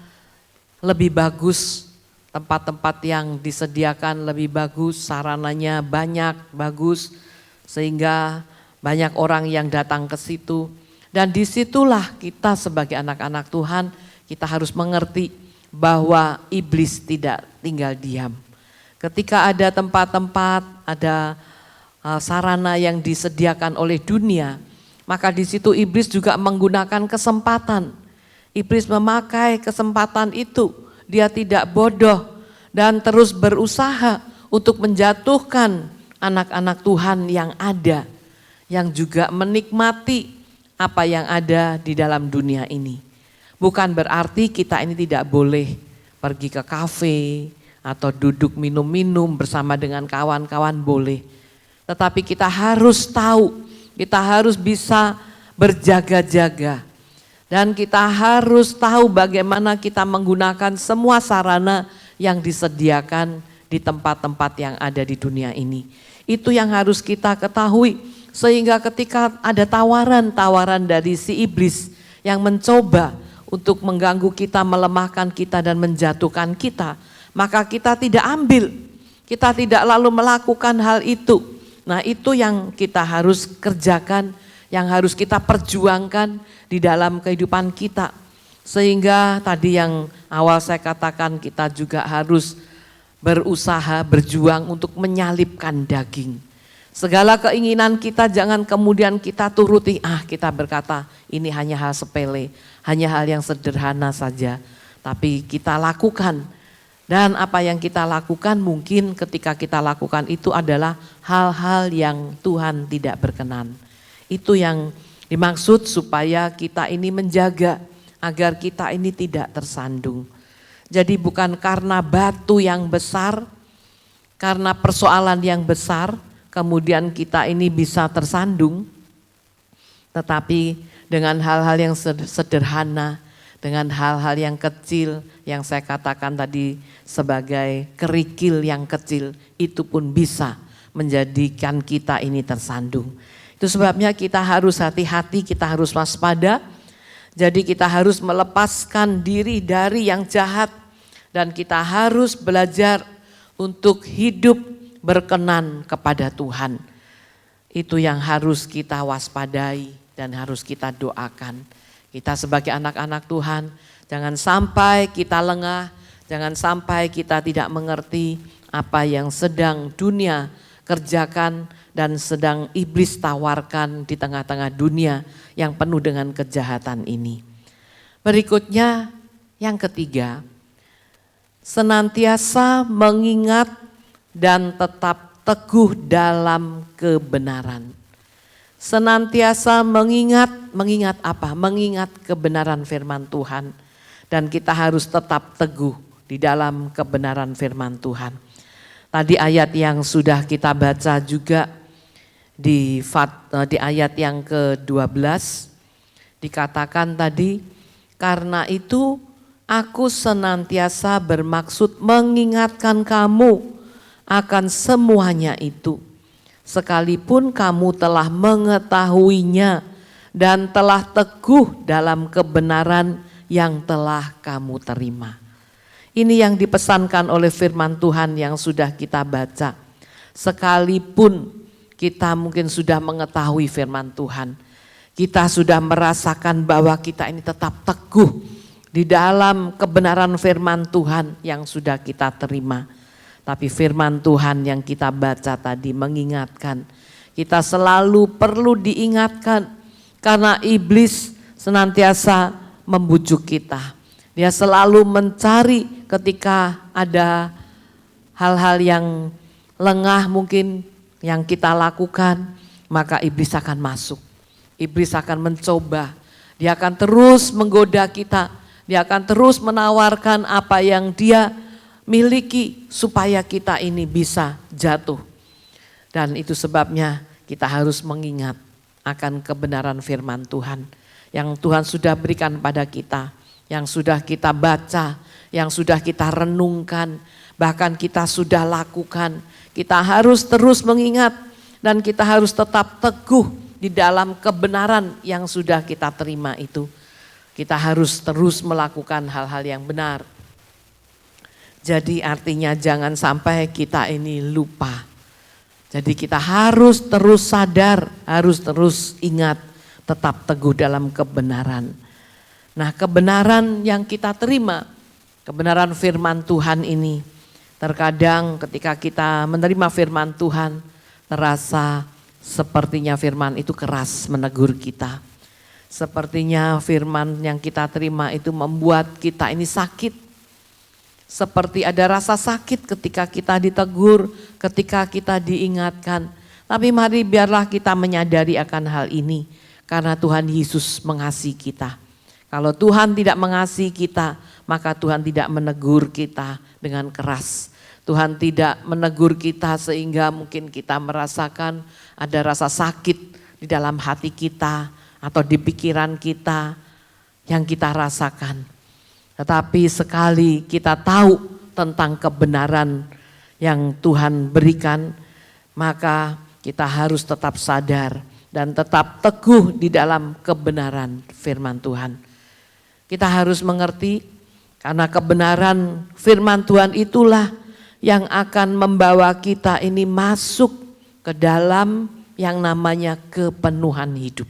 lebih bagus, tempat-tempat yang disediakan lebih bagus, sarananya banyak, bagus, sehingga banyak orang yang datang ke situ. Dan disitulah kita sebagai anak-anak Tuhan, kita harus mengerti bahwa iblis tidak tinggal diam. Ketika ada tempat-tempat, ada sarana yang disediakan oleh dunia, maka di situ iblis juga menggunakan kesempatan. Iblis memakai kesempatan itu, dia tidak bodoh dan terus berusaha untuk menjatuhkan anak-anak Tuhan yang ada, yang juga menikmati apa yang ada di dalam dunia ini. Bukan berarti kita ini tidak boleh pergi ke kafe atau duduk minum-minum bersama dengan kawan-kawan, boleh. Tetapi kita harus tahu, kita harus bisa berjaga-jaga. Dan kita harus tahu bagaimana kita menggunakan semua sarana yang disediakan di tempat-tempat yang ada di dunia ini. Itu yang harus kita ketahui, sehingga ketika ada tawaran-tawaran dari si iblis yang mencoba untuk mengganggu kita, melemahkan kita dan menjatuhkan kita, maka kita tidak ambil, kita tidak lalu melakukan hal itu. Nah, itu yang kita harus kerjakan, yang harus kita perjuangkan di dalam kehidupan kita. Sehingga tadi yang awal saya katakan, kita juga harus berusaha, berjuang untuk menyalibkan daging. Segala keinginan kita jangan kemudian kita turuti, kita berkata ini hanya hal sepele, hanya hal yang sederhana saja. Tapi kita lakukan, dan apa yang kita lakukan mungkin ketika kita lakukan itu adalah hal-hal yang Tuhan tidak berkenan. Itu yang dimaksud supaya kita ini menjaga agar kita ini tidak tersandung. Jadi bukan karena batu yang besar, karena persoalan yang besar, kemudian kita ini bisa tersandung, tetapi dengan hal-hal yang sederhana, dengan hal-hal yang kecil, yang saya katakan tadi sebagai kerikil yang kecil, itu pun bisa menjadikan kita ini tersandung. Itu sebabnya kita harus hati-hati, kita harus waspada. Jadi kita harus melepaskan diri dari yang jahat dan kita harus belajar untuk hidup berkenan kepada Tuhan. Itu yang harus kita waspadai dan harus kita doakan. Kita sebagai anak-anak Tuhan, jangan sampai kita lengah, jangan sampai kita tidak mengerti apa yang sedang dunia kerjakan dan sedang iblis tawarkan di tengah-tengah dunia yang penuh dengan kejahatan ini. Berikutnya yang ketiga, senantiasa mengingat dan tetap teguh dalam kebenaran. Senantiasa mengingat apa? Mengingat kebenaran firman Tuhan. Dan kita harus tetap teguh di dalam kebenaran firman Tuhan. Tadi ayat yang sudah kita baca juga di ayat yang ke-12 dikatakan tadi, karena itu aku senantiasa bermaksud mengingatkan kamu akan semuanya itu, sekalipun kamu telah mengetahuinya dan telah teguh dalam kebenaran yang telah kamu terima. Ini yang dipesankan oleh firman Tuhan yang sudah kita baca. Sekalipun kita mungkin sudah mengetahui firman Tuhan, kita sudah merasakan bahwa kita ini tetap teguh di dalam kebenaran firman Tuhan yang sudah kita terima. Tapi firman Tuhan yang kita baca tadi mengingatkan, kita selalu perlu diingatkan karena iblis senantiasa membujuk kita. Dia selalu mencari ketika ada hal-hal yang lengah mungkin yang kita lakukan, maka iblis akan masuk. Iblis akan mencoba, dia akan terus menggoda kita, dia akan terus menawarkan apa yang dia miliki supaya kita ini bisa jatuh. Dan itu sebabnya kita harus mengingat akan kebenaran firman Tuhan yang Tuhan sudah berikan pada kita, yang sudah kita baca, yang sudah kita renungkan, bahkan kita sudah lakukan. Kita harus terus mengingat dan kita harus tetap teguh di dalam kebenaran yang sudah kita terima itu. Kita harus terus melakukan hal-hal yang benar. Jadi artinya jangan sampai kita ini lupa. Jadi kita harus terus sadar, harus terus ingat, tetap teguh dalam kebenaran. Nah, kebenaran yang kita terima, kebenaran firman Tuhan ini, terkadang ketika kita menerima firman Tuhan, terasa sepertinya firman itu keras menegur kita. Sepertinya firman yang kita terima itu membuat kita ini sakit. Seperti ada rasa sakit ketika kita ditegur, ketika kita diingatkan. Tapi mari biarlah kita menyadari akan hal ini, karena Tuhan Yesus mengasihi kita. Kalau Tuhan tidak mengasihi kita, maka Tuhan tidak menegur kita dengan keras. Tuhan tidak menegur kita sehingga mungkin kita merasakan ada rasa sakit di dalam hati kita atau di pikiran kita yang kita rasakan. Tetapi sekali kita tahu tentang kebenaran yang Tuhan berikan, maka kita harus tetap sadar dan tetap teguh di dalam kebenaran firman Tuhan. Kita harus mengerti karena kebenaran firman Tuhan itulah yang akan membawa kita ini masuk ke dalam yang namanya kepenuhan hidup.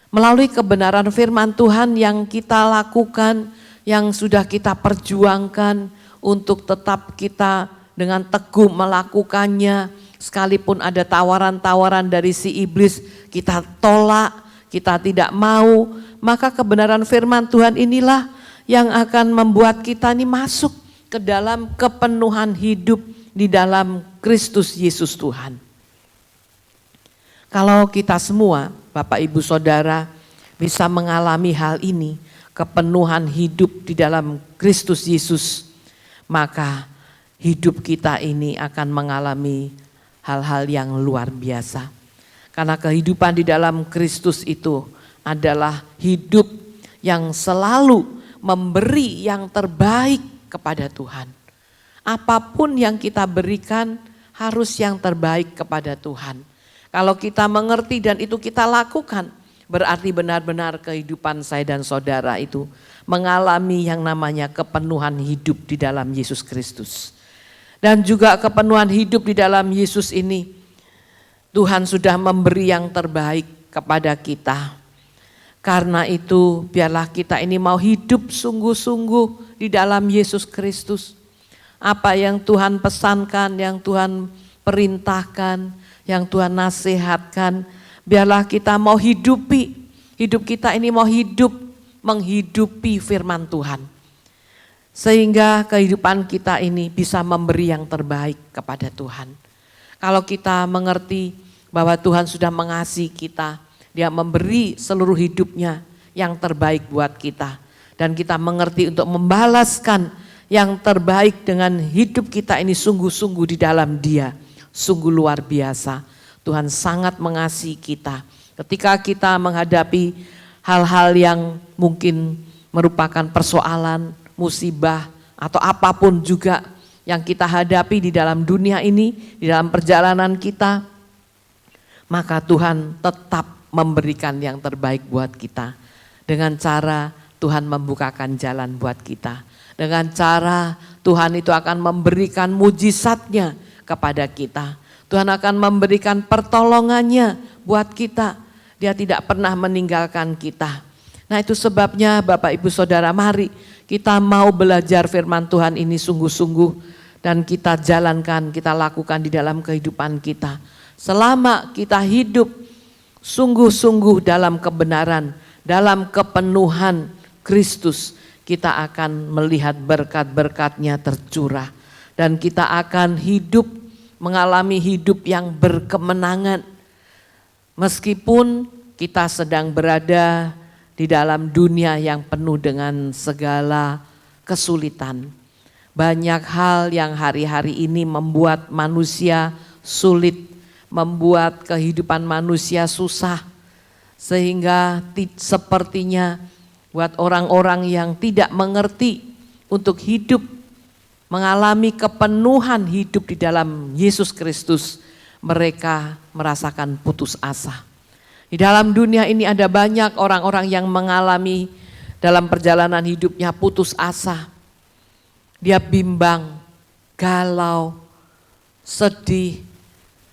Melalui kebenaran firman Tuhan yang kita lakukan, yang sudah kita perjuangkan untuk tetap kita dengan teguh melakukannya, sekalipun ada tawaran-tawaran dari si iblis, kita tolak, kita tidak mau, maka kebenaran firman Tuhan inilah yang akan membuat kita ini masuk ke dalam kepenuhan hidup di dalam Kristus Yesus Tuhan. Kalau kita semua, Bapak Ibu Saudara, bisa mengalami hal ini, kepenuhan hidup di dalam Kristus Yesus, maka hidup kita ini akan mengalami hal-hal yang luar biasa. Karena kehidupan di dalam Kristus itu adalah hidup yang selalu memberi yang terbaik kepada Tuhan. Apapun yang kita berikan harus yang terbaik kepada Tuhan. Kalau kita mengerti dan itu kita lakukan, berarti benar-benar kehidupan saya dan saudara itu mengalami yang namanya kepenuhan hidup di dalam Yesus Kristus. Dan juga kepenuhan hidup di dalam Yesus ini, Tuhan sudah memberi yang terbaik kepada kita. Karena itu biarlah kita ini mau hidup sungguh-sungguh di dalam Yesus Kristus. Apa yang Tuhan pesankan, yang Tuhan perintahkan, yang Tuhan nasihatkan, biarlah kita mau hidupi. Hidup kita ini mau hidup, menghidupi firman Tuhan. Sehingga kehidupan kita ini bisa memberi yang terbaik kepada Tuhan. Kalau kita mengerti bahwa Tuhan sudah mengasihi kita, Dia memberi seluruh hidupnya yang terbaik buat kita. Dan kita mengerti untuk membalaskan yang terbaik dengan hidup kita ini sungguh-sungguh di dalam Dia. Sungguh luar biasa. Tuhan sangat mengasihi kita. Ketika kita menghadapi hal-hal yang mungkin merupakan persoalan, musibah, atau apapun juga yang kita hadapi di dalam dunia ini, di dalam perjalanan kita, maka Tuhan tetap memberikan yang terbaik buat kita. Dengan cara Tuhan membukakan jalan buat kita. Dengan cara Tuhan itu akan memberikan mujizatnya kepada kita. Tuhan akan memberikan pertolongannya buat kita. Dia tidak pernah meninggalkan kita. Nah itu sebabnya Bapak Ibu Saudara, mari kita mau belajar firman Tuhan ini sungguh-sungguh dan kita jalankan, kita lakukan di dalam kehidupan kita. Selama kita hidup sungguh-sungguh dalam kebenaran, dalam kepenuhan Kristus, kita akan melihat berkat-berkat-Nya tercurah. Dan kita akan hidup, mengalami hidup yang berkemenangan. Meskipun kita sedang berada di dalam dunia yang penuh dengan segala kesulitan. Banyak hal yang hari-hari ini membuat manusia sulit, membuat kehidupan manusia susah. Sehingga sepertinya buat orang-orang yang tidak mengerti untuk hidup, mengalami kepenuhan hidup di dalam Yesus Kristus, mereka merasakan putus asa. Di dalam dunia ini ada banyak orang-orang yang mengalami dalam perjalanan hidupnya putus asa. Dia bimbang, galau, sedih.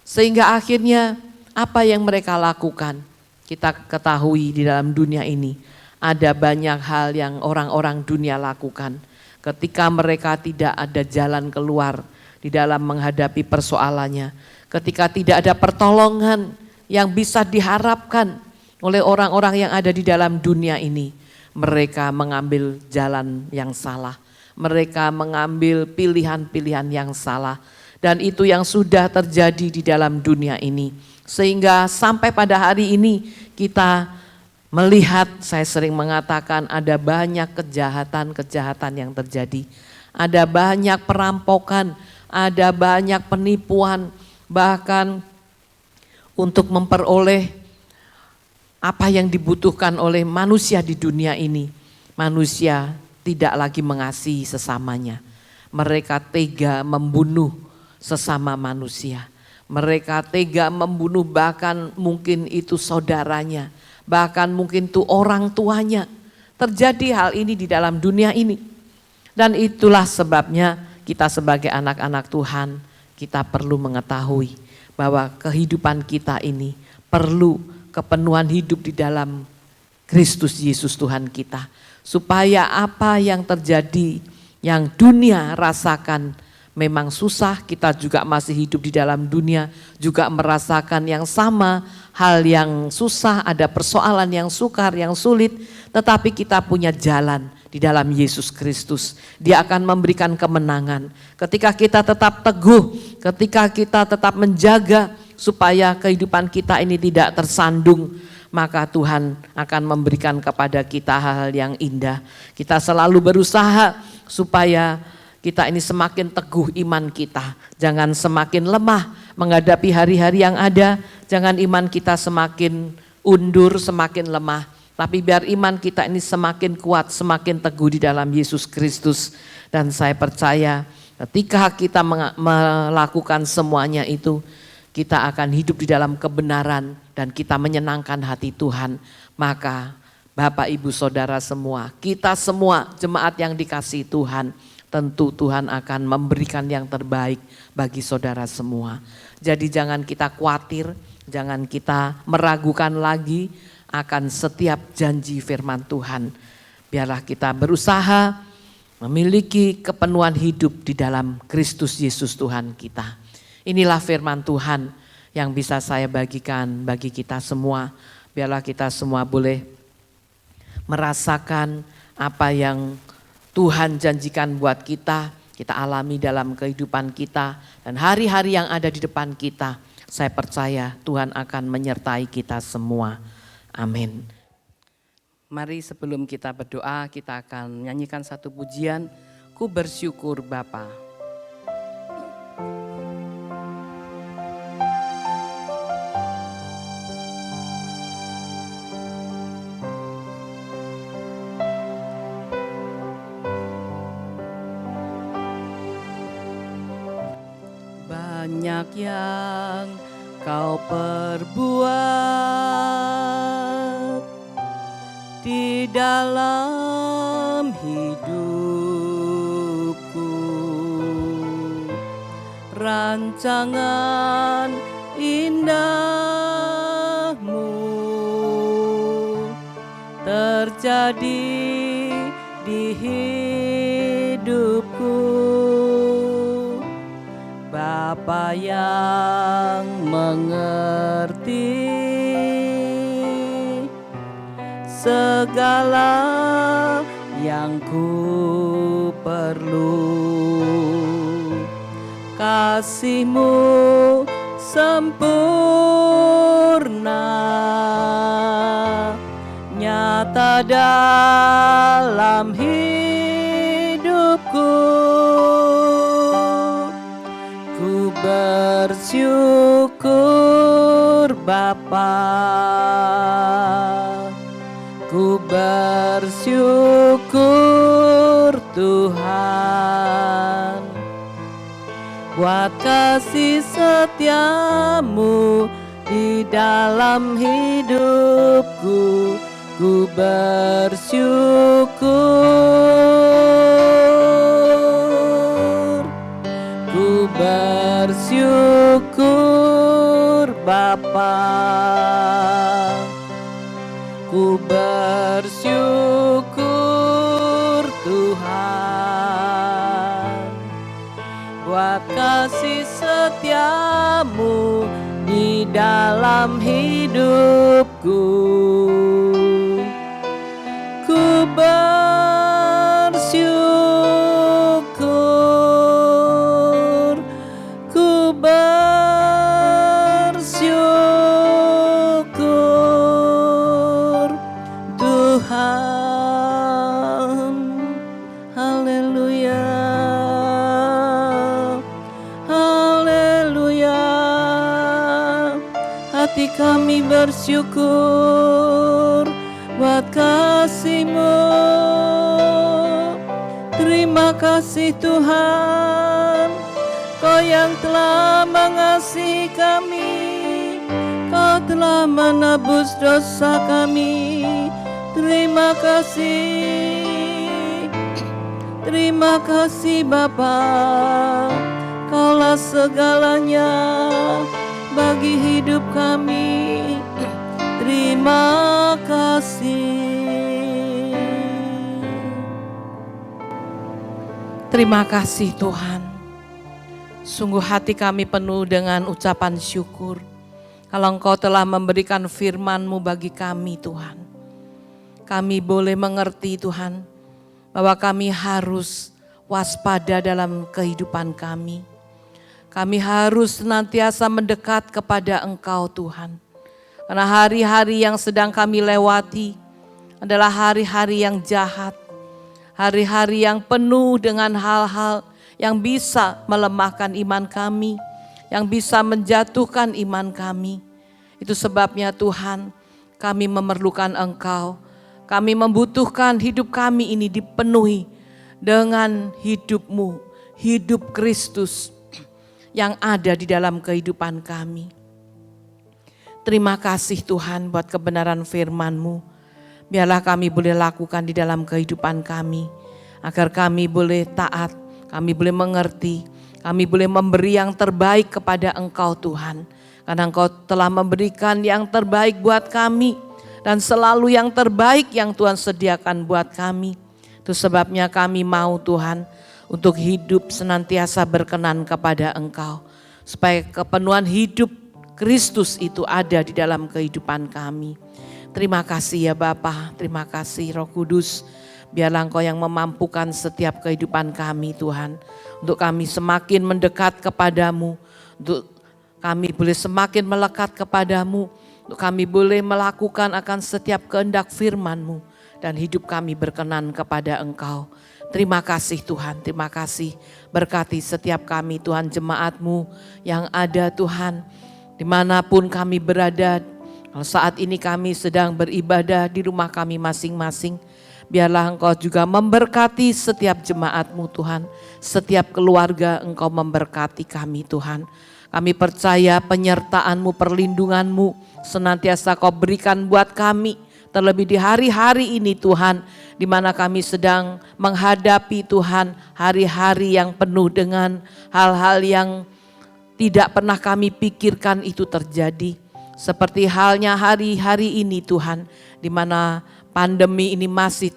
Sehingga akhirnya apa yang mereka lakukan? Kita ketahui di dalam dunia ini ada banyak hal yang orang-orang dunia lakukan. Ketika mereka tidak ada jalan keluar di dalam menghadapi persoalannya. Ketika tidak ada pertolongan yang bisa diharapkan oleh orang-orang yang ada di dalam dunia ini, mereka mengambil jalan yang salah, mereka mengambil pilihan-pilihan yang salah, dan itu yang sudah terjadi di dalam dunia ini. Sehingga sampai pada hari ini kita melihat, saya sering mengatakan ada banyak kejahatan-kejahatan yang terjadi, ada banyak perampokan, ada banyak penipuan, bahkan untuk memperoleh apa yang dibutuhkan oleh manusia di dunia ini. Manusia tidak lagi mengasihi sesamanya. Mereka tega membunuh sesama manusia. Mereka tega membunuh bahkan mungkin itu saudaranya. Bahkan mungkin itu orang tuanya. Terjadi hal ini di dalam dunia ini. Dan itulah sebabnya kita sebagai anak-anak Tuhan, kita perlu mengetahui bahwa kehidupan kita ini perlu kepenuhan hidup di dalam Kristus Yesus Tuhan kita. Supaya apa yang terjadi, yang dunia rasakan memang susah, kita juga masih hidup di dalam dunia, juga merasakan yang sama, hal yang susah, ada persoalan yang sukar, yang sulit, tetapi kita punya jalan di dalam Yesus Kristus. Dia akan memberikan kemenangan. Ketika kita tetap teguh, ketika kita tetap menjaga supaya kehidupan kita ini tidak tersandung, maka Tuhan akan memberikan kepada kita hal-hal yang indah. Kita selalu berusaha supaya kita ini semakin teguh iman kita, jangan semakin lemah menghadapi hari-hari yang ada, jangan iman kita semakin undur, semakin lemah, tapi biar iman kita ini semakin kuat, semakin teguh di dalam Yesus Kristus. Dan saya percaya ketika kita melakukan semuanya itu, kita akan hidup di dalam kebenaran dan kita menyenangkan hati Tuhan. Maka Bapak Ibu Saudara semua, kita semua jemaat yang dikasihi Tuhan, tentu Tuhan akan memberikan yang terbaik bagi saudara semua. Jadi jangan kita khawatir, jangan kita meragukan lagi akan setiap janji firman Tuhan. Biarlah kita berusaha memiliki kepenuhan hidup di dalam Kristus Yesus Tuhan kita. Inilah firman Tuhan yang bisa saya bagikan bagi kita semua. Biarlah kita semua boleh merasakan apa yang Tuhan janjikan buat kita alami dalam kehidupan kita. Dan hari-hari yang ada di depan kita, saya percaya Tuhan akan menyertai kita semua. Amin. Mari sebelum kita berdoa, kita akan menyanyikan satu pujian, Ku Bersyukur Bapa. Banyak yang kau perbuat di dalam hidupku, rancangan indahmu terjadi di hidupku. Bapa yang mengerti segala yang ku perlu, kasih-Mu sempurna nyata dalam hidupku. Ku bersyukur Bapa, ku bersyukur Tuhan, buat kasih setiamu di dalam hidupku. Ku bersyukur, ku bersyukur Bapa, ku bersyukur Tuhan, buat kasih setiamu di dalam hidupku. Ku bersyukur, ku bersyukur Tuhan. Haleluya, haleluya. Hati kami bersyukur buat kasih-Mu. Terima kasih Tuhan, Kau yang telah mengasihi kami, Kau telah menebus dosa kami. Terima kasih Bapa, Kaulah segalanya bagi hidup kami. Terima kasih. Terima kasih Tuhan. Sungguh hati kami penuh dengan ucapan syukur. Kalau Engkau telah memberikan firman-Mu bagi kami Tuhan. Kami boleh mengerti Tuhan, bahwa kami harus waspada dalam kehidupan kami. Kami harus senantiasa mendekat kepada Engkau Tuhan. Karena hari-hari yang sedang kami lewati adalah hari-hari yang jahat. Hari-hari yang penuh dengan hal-hal yang bisa melemahkan iman kami, yang bisa menjatuhkan iman kami. Itu sebabnya Tuhan, kami memerlukan Engkau. Kami membutuhkan hidup kami ini dipenuhi dengan hidup-Mu, hidup Kristus yang ada di dalam kehidupan kami. Terima kasih Tuhan buat kebenaran firman-Mu. Biarlah kami boleh lakukan di dalam kehidupan kami, agar kami boleh taat, kami boleh mengerti, kami boleh memberi yang terbaik kepada Engkau Tuhan. Karena Engkau telah memberikan yang terbaik buat kami, dan selalu yang terbaik yang Tuhan sediakan buat kami. Itu sebabnya kami mau Tuhan untuk hidup senantiasa berkenan kepada Engkau. Supaya kepenuhan hidup Kristus itu ada di dalam kehidupan kami. Terima kasih ya Bapa, terima kasih Roh Kudus. Biarlah Engkau yang memampukan setiap kehidupan kami Tuhan. Untuk kami semakin mendekat kepadamu. Untuk kami boleh semakin melekat kepadamu. Untuk kami boleh melakukan akan setiap kehendak firman-Mu. Dan hidup kami berkenan kepada Engkau. Terima kasih Tuhan, terima kasih. Berkati setiap kami Tuhan, jemaat-Mu yang ada Tuhan. Dimanapun kami berada, kalau saat ini kami sedang beribadah di rumah kami masing-masing. Biarlah Engkau juga memberkati setiap jemaat-Mu Tuhan. Setiap keluarga Engkau memberkati kami Tuhan. Kami percaya penyertaan-Mu, perlindungan-Mu senantiasa Kau berikan buat kami. Terlebih di hari-hari ini Tuhan, di mana kami sedang menghadapi Tuhan hari-hari yang penuh dengan hal-hal yang tidak pernah kami pikirkan itu terjadi. Seperti halnya hari-hari ini Tuhan, di mana pandemi ini masih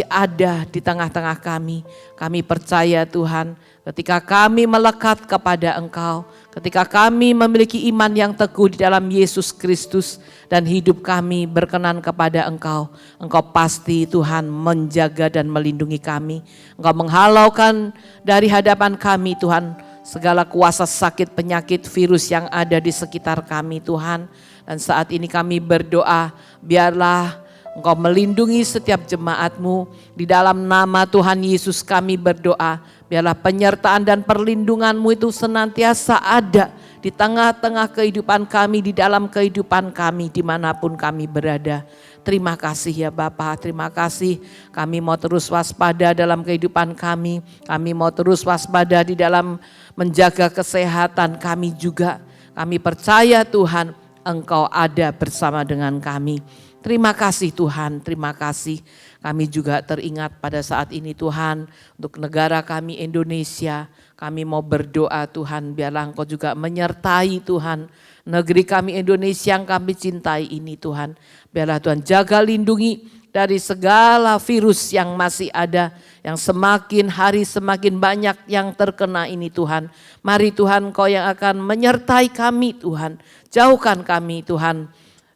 ada di tengah-tengah kami. Kami percaya Tuhan, ketika kami melekat kepada Engkau, ketika kami memiliki iman yang teguh di dalam Yesus Kristus dan hidup kami berkenan kepada Engkau, Engkau pasti Tuhan menjaga dan melindungi kami. Engkau menghalaukan dari hadapan kami Tuhan segala kuasa sakit, penyakit, virus yang ada di sekitar kami Tuhan. Dan saat ini kami berdoa, biarlah Engkau melindungi setiap jemaat-Mu. Di dalam nama Tuhan Yesus kami berdoa, biarlah penyertaan dan perlindungan-Mu itu senantiasa ada di tengah-tengah kehidupan kami, di dalam kehidupan kami, dimanapun kami berada. Terima kasih ya Bapa, terima kasih. Kami mau terus waspada dalam kehidupan kami. Kami mau terus waspada di dalam menjaga kesehatan kami juga. Kami percaya Tuhan, Engkau ada bersama dengan kami. Terima kasih Tuhan, terima kasih. Kami juga teringat pada saat ini Tuhan, untuk negara kami Indonesia. Kami mau berdoa Tuhan, biarlah Engkau juga menyertai Tuhan negeri kami Indonesia yang kami cintai ini Tuhan. Biarlah Tuhan jaga lindungi dari segala virus yang masih ada, yang semakin hari semakin banyak yang terkena ini Tuhan. Mari Tuhan Engkau yang akan menyertai kami Tuhan. Jauhkan kami Tuhan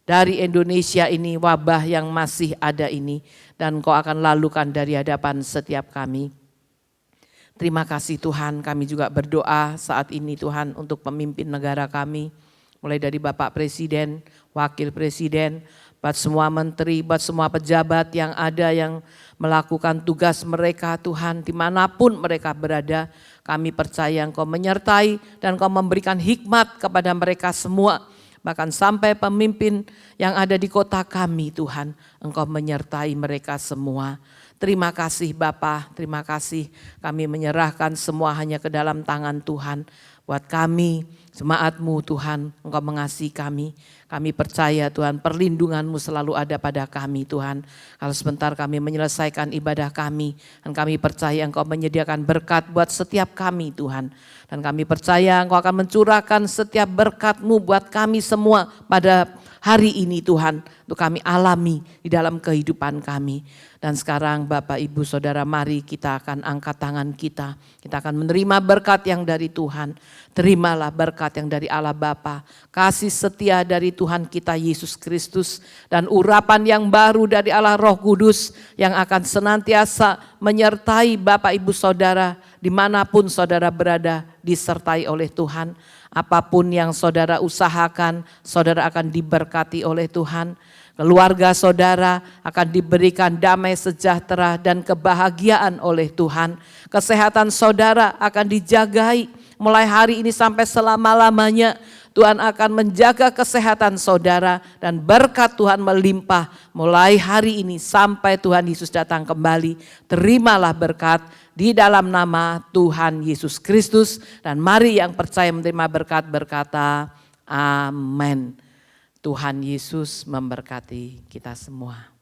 dari Indonesia ini, wabah yang masih ada ini. Dan Engkau akan lalukan dari hadapan setiap kami. Terima kasih Tuhan, kami juga berdoa saat ini Tuhan untuk pemimpin negara kami. Mulai dari Bapak Presiden, Wakil Presiden, buat semua menteri, buat semua pejabat yang ada yang melakukan tugas mereka Tuhan dimanapun mereka berada. Kami percaya Engkau menyertai dan Engkau memberikan hikmat kepada mereka semua. Bahkan sampai pemimpin yang ada di kota kami Tuhan, Engkau menyertai mereka semua. Terima kasih Bapa, terima kasih. Kami menyerahkan semua hanya ke dalam tangan Tuhan. Buat kami, jemaat-Mu Tuhan, Engkau mengasihi kami. Kami percaya Tuhan, perlindungan-Mu selalu ada pada kami Tuhan. Kalau sebentar kami menyelesaikan ibadah kami, dan kami percaya Engkau menyediakan berkat buat setiap kami Tuhan. Dan kami percaya Engkau akan mencurahkan setiap berkat-Mu buat kami semua pada hari ini Tuhan. Untuk kami alami di dalam kehidupan kami. Dan sekarang Bapak Ibu Saudara, mari kita akan angkat tangan kita. Kita akan menerima berkat yang dari Tuhan. Terimalah berkat yang dari Allah Bapa, kasih setia dari Tuhan kita Yesus Kristus, dan urapan yang baru dari Allah Roh Kudus yang akan senantiasa menyertai Bapak Ibu Saudara dimanapun saudara berada disertai oleh Tuhan. Apapun yang saudara usahakan, saudara akan diberkati oleh Tuhan. Keluarga saudara akan diberikan damai sejahtera dan kebahagiaan oleh Tuhan. Kesehatan saudara akan dijagai mulai hari ini sampai selama-lamanya. Tuhan akan menjaga kesehatan saudara dan berkat Tuhan melimpah mulai hari ini sampai Tuhan Yesus datang kembali. Terimalah berkat di dalam nama Tuhan Yesus Kristus, dan mari yang percaya menerima berkat berkata amin. Tuhan Yesus memberkati kita semua.